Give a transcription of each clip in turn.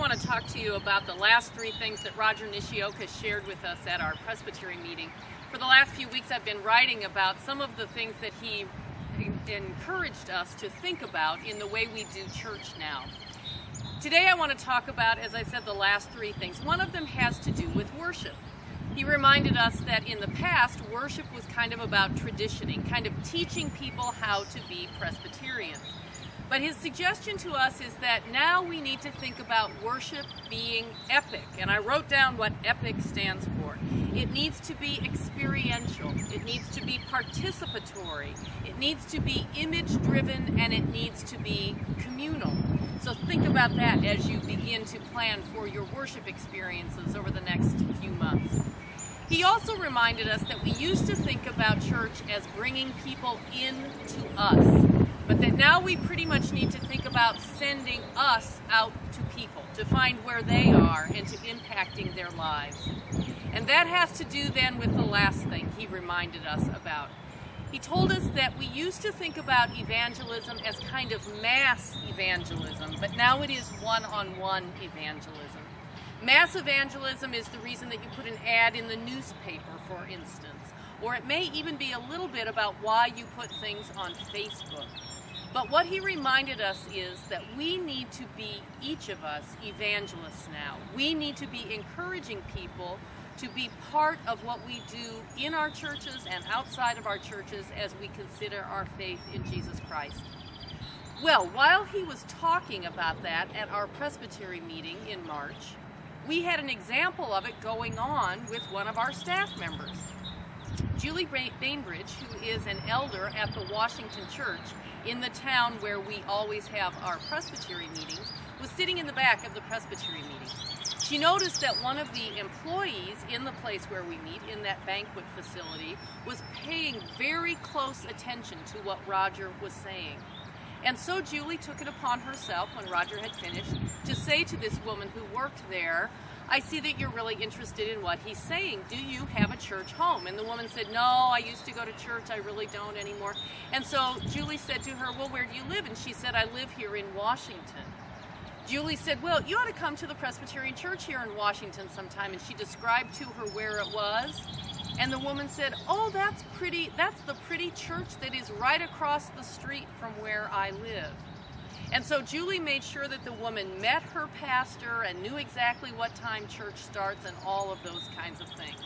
want to talk to you about the last three things that Roger Nishioka shared with us at our Presbytery meeting. For the last few weeks I've been writing about some of the things that he encouraged us to think about in the way we do church now. Today I want to talk about, as I said, the last three things. One of them has to do with worship. He reminded us that in the past, worship was kind of about traditioning, kind of teaching people how to be Presbyterians. But his suggestion to us is that now we need to think about worship being epic. And I wrote down what epic stands for. It needs to be experiential. It needs to be participatory. It needs to be image-driven, and it needs to be communal. So think about that as you begin to plan for your worship experiences over the next few months. He also reminded us that we used to think about church as bringing people in to us, but that now we pretty much need to think about sending us out to people, to find where they are and to impacting their lives. And that has to do then with the last thing he reminded us about. He told us that we used to think about evangelism as kind of mass evangelism, but now it is one-on-one evangelism. Mass evangelism is the reason that you put an ad in the newspaper, for instance, or it may even be a little bit about why you put things on Facebook. But what he reminded us is that we need to be, each of us, evangelists now. We need to be encouraging people to be part of what we do in our churches and outside of our churches as we consider our faith in Jesus Christ. Well, while he was talking about that at our Presbytery meeting in March, we had an example of it going on with one of our staff members. Julie Bainbridge, who is an elder at the Washington Church in the town where we always have our Presbytery meetings, was sitting in the back of the Presbytery meeting. She noticed that one of the employees in the place where we meet, in that banquet facility, was paying very close attention to what Roger was saying. And so Julie took it upon herself, when Roger had finished, to say to this woman who worked there, "I see that you're really interested in what he's saying. Do you have a church home?" And the woman said, "No, I used to go to church. I really don't anymore." And so Julie said to her, "Well, where do you live?" And she said, "I live here in Washington." Julie said, "Well, you ought to come to the Presbyterian Church here in Washington sometime." And she described to her where it was. And the woman said, "Oh, that's pretty. That's the pretty church that is right across the street from where I live." And so Julie made sure that the woman met her pastor and knew exactly what time church starts and all of those kinds of things.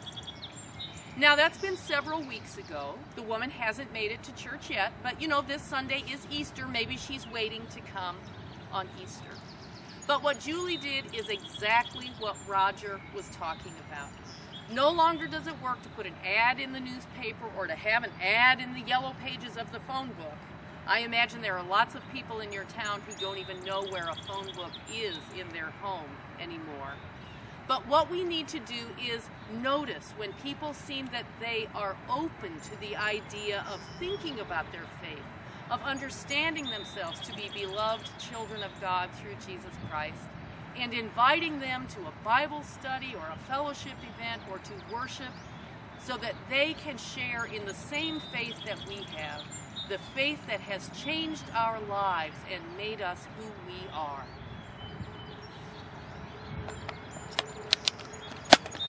Now, that's been several weeks ago. The woman hasn't made it to church yet, but you know, this Sunday is Easter. Maybe she's waiting to come on Easter. But what Julie did is exactly what Roger was talking about. No longer does it work to put an ad in the newspaper or to have an ad in the yellow pages of the phone book. I imagine there are lots of people in your town who don't even know where a phone book is in their home anymore. But what we need to do is notice when people seem that they are open to the idea of thinking about their faith, of understanding themselves to be beloved children of God through Jesus Christ, and inviting them to a Bible study or a fellowship event or to worship so that they can share in the same faith that we have, the faith that has changed our lives and made us who we are.